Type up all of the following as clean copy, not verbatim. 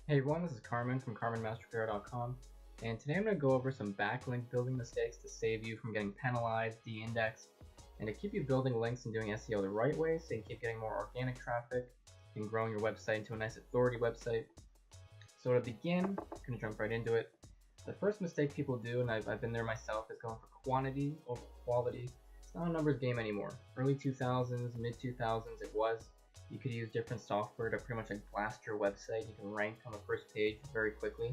Hey everyone, this is Carmen from CarmenMasterCare.com, and today I'm going to go over some backlink building mistakes to save you from getting penalized, de-indexed, and to keep you building links and doing SEO the right way so you keep getting more organic traffic and growing your website into a nice authority website. So to begin, I'm going to jump right into it. The first mistake people do, and I've been there myself, is going for quantity over quality. It's not a numbers game anymore. Early 2000s, mid 2000s it was. You could use different software to pretty much like blast your website. You can rank on the first page very quickly.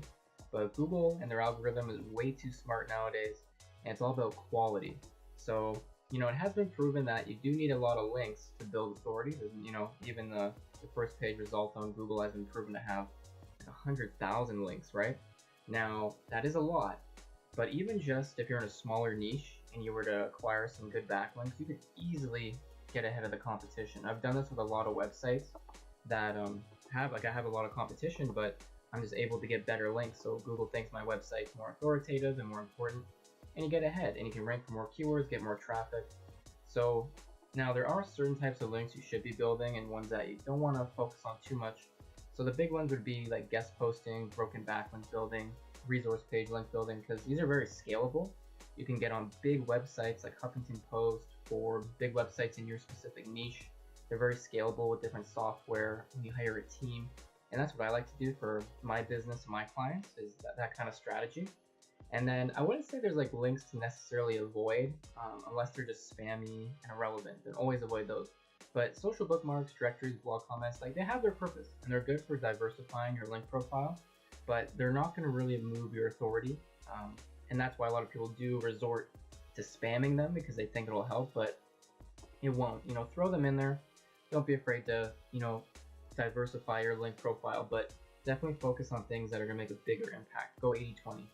But Google and their algorithm is way too smart nowadays, and it's all about quality. So, it has been proven that you do need a lot of links to build authority. Even the first page result on Google has been proven to have 100,000 links, right? Now, that is a lot, but even just if you're in a smaller niche and you were to acquire some good backlinks, you could easily get ahead of the competition. I've done this with a lot of websites that I have a lot of competition, but I'm just able to get better links. So Google thinks my website's more authoritative and more important, and you get ahead and you can rank for more keywords, get more traffic. So now there are certain types of links you should be building and ones that you don't want to focus on too much. So the big ones would be like guest posting, broken backlink building, resource page link building, because these are very scalable. You can get on big websites like Huffington Post or big websites in your specific niche. They're very scalable with different software when you hire a team. And that's what I like to do for my business and my clients, is that kind of strategy. And then I wouldn't say there's like links to necessarily avoid unless they're just spammy and irrelevant. Then always avoid those. But social bookmarks, directories, blog comments, like they have their purpose and they're good for diversifying your link profile, but they're not going to really move your authority. And that's why a lot of people do resort to spamming them because they think it'll help, but it won't. Throw them in there. Don't be afraid to, diversify your link profile, but definitely focus on things that are going to make a bigger impact. Go 80-20.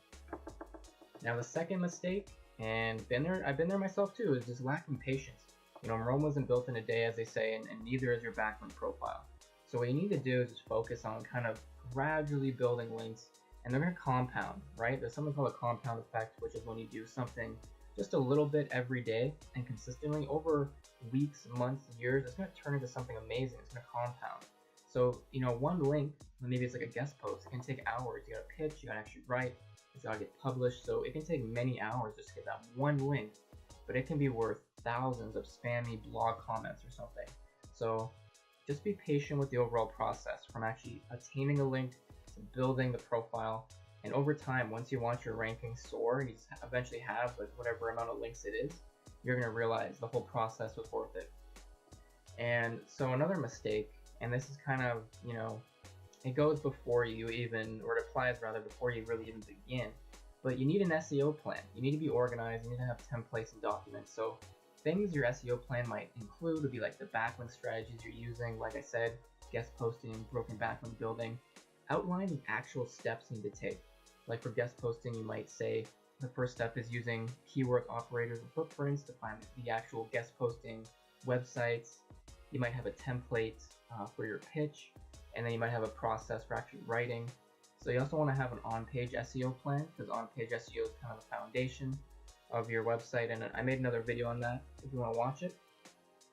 Now the second mistake, and I've been there myself too, is just lacking patience. Rome wasn't built in a day, as they say, and neither is your backlink profile. So what you need to do is just focus on kind of gradually building links, and they're going to compound, right? There's something called a compound effect, which is when you do something just a little bit every day and consistently over weeks, months, years, it's going to turn into something amazing. It's going to compound. So, one link, maybe it's like a guest post, it can take hours. You got to pitch, you got to actually write, it's got to get published. So it can take many hours just to get that one link, but it can be worth thousands of spammy blog comments or something. So just be patient with the overall process from actually attaining a link to building the profile. And over time, once you want your rankings soar and you eventually have like whatever amount of links it is, you're going to realize the whole process was worth it. And so another mistake, and this is kind of, it goes before you even, or it applies rather before you really even begin, but you need an SEO plan. You need to be organized, you need to have templates and documents. So things your SEO plan might include would be like the backlink strategies you're using, like I said, guest posting, broken backlink building. Outline the actual steps you need to take. Like for guest posting, you might say the first step is using keyword operators and footprints to find the actual guest posting websites. You might have a template for your pitch, and then you might have a process for actually writing. So you also want to have an on-page SEO plan, because on-page SEO is kind of the foundation of your website, and I made another video on that if you want to watch it.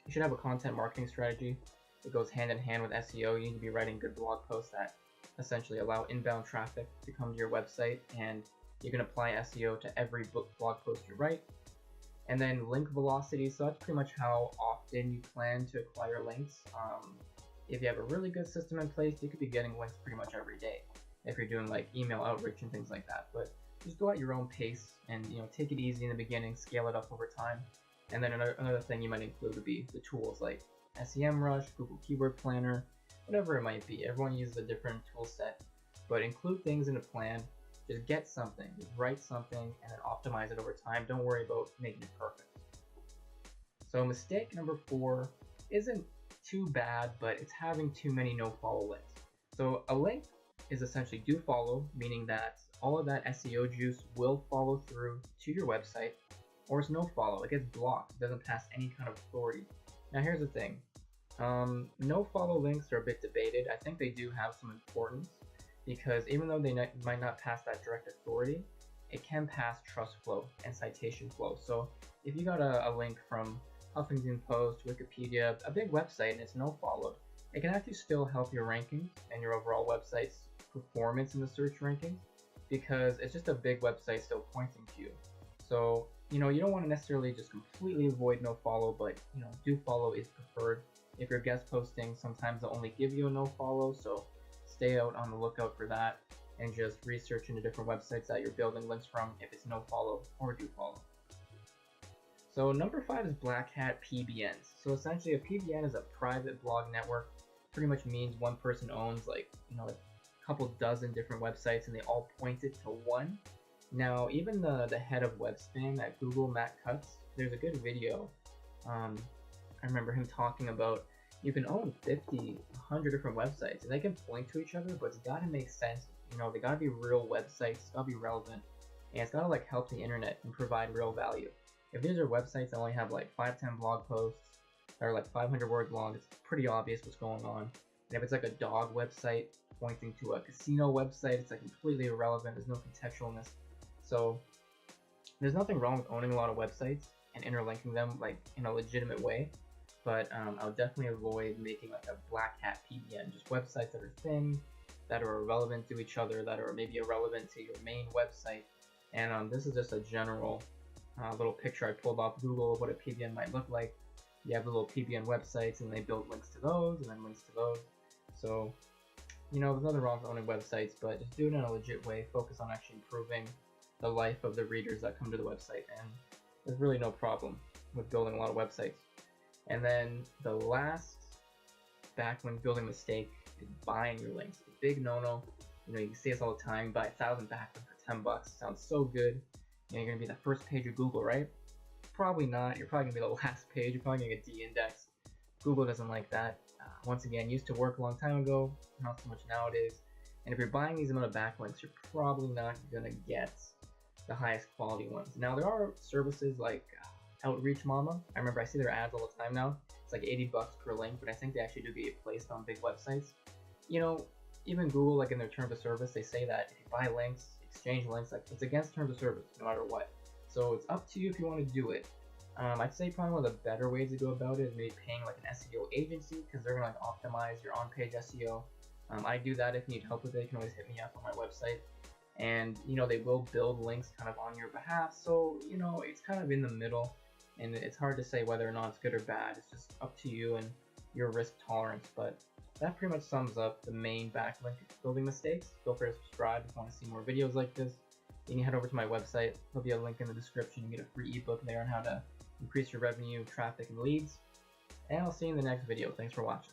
You should have a content marketing strategy that goes hand in hand with SEO. You need to be writing good blog posts that essentially allow inbound traffic to come to your website, and you can apply SEO to every blog post you write. And then link velocity, so that's pretty much how often you plan to acquire links. If you have a really good system in place, you could be getting links pretty much every day if you're doing like email outreach and things like that. But just go at your own pace and take it easy in the beginning, scale it up over time. And then another thing you might include would be the tools like SEMrush, Google Keyword Planner, whatever it might be. Everyone uses a different tool set, but include things in a plan. Just get something, just write something, and then optimize it over time. Don't worry about making it perfect. So mistake number 4 isn't too bad, but it's having too many no-follow links. So a link is essentially do follow, meaning that all of that SEO juice will follow through to your website, or it's no follow, it gets blocked, it doesn't pass any kind of authority. Now here's the thing, no follow links are a bit debated. I think they do have some importance, because even though they might not pass that direct authority, it can pass trust flow and citation flow. So if you got a link from Huffington Post, Wikipedia, a big website, and it's no followed, it can actually still help your rankings and your overall website's performance in the search rankings because it's just a big website still pointing to you. So, you don't want to necessarily just completely avoid no follow, but do follow is preferred. If you're guest posting, sometimes they'll only give you a no follow, so stay out on the lookout for that and just research into different websites that you're building links from if it's no follow or do follow. So number 5 is Blackhat PBNs. So essentially a PBN is a private blog network. Pretty much means one person owns like a couple dozen different websites and they all point it to one. Now even the head of web spam at Google, Matt Cutts, there's a good video. I remember him talking about you can own 50, 100 different websites and they can point to each other, but it's gotta make sense. They gotta be real websites, it's gotta be relevant, and it's gotta like help the internet and provide real value. If these are websites that only have like 5-10 blog posts that are like 500 words long, it's pretty obvious what's going on. And if it's like a dog website pointing to a casino website, it's like completely irrelevant, there's no contextualness. So there's nothing wrong with owning a lot of websites and interlinking them like in a legitimate way, but I would definitely avoid making like a Blackhat PBN, just websites that are thin, that are irrelevant to each other, that are maybe irrelevant to your main website. And this is just a general little picture I pulled off Google of what a PBN might look like. You have the little PBN websites and they build links to those and then links to those. So, there's nothing wrong with owning websites, but just do it in a legit way. Focus on actually improving the life of the readers that come to the website, and there's really no problem with building a lot of websites. And then the last backlink building mistake is buying your links. It's a big no-no. You can see this all the time. Buy 1,000 backlinks for $10. Sounds so good. You're gonna be the first page of Google, right? Probably not. You're probably gonna be the last page. You're probably gonna get de-indexed. Google doesn't like that. Once again, used to work a long time ago, not so much nowadays. And if you're buying these amount of backlinks, you're probably not gonna get the highest quality ones. Now there are services like Outreach Mama. I remember I see their ads all the time now. It's like $80 per link, but I think they actually do get placed on big websites. Even Google, like in their terms of service, they say that if you buy links, exchange links, like it's against terms of service no matter what. So it's up to you if you want to do it. I'd say probably one of the better ways to go about it is maybe paying like an SEO agency, because they're gonna like optimize your on-page SEO. I do that. If you need help with it, you can always hit me up on my website. And they will build links kind of on your behalf. So it's kind of in the middle, and it's hard to say whether or not it's good or bad. It's just up to you and your risk tolerance. But that pretty much sums up the main backlink building mistakes. Feel free to subscribe if you want to see more videos like this. You can head over to my website. There'll be a link in the description. You get a free ebook there on how to increase your revenue, traffic, and leads. And I'll see you in the next video. Thanks for watching.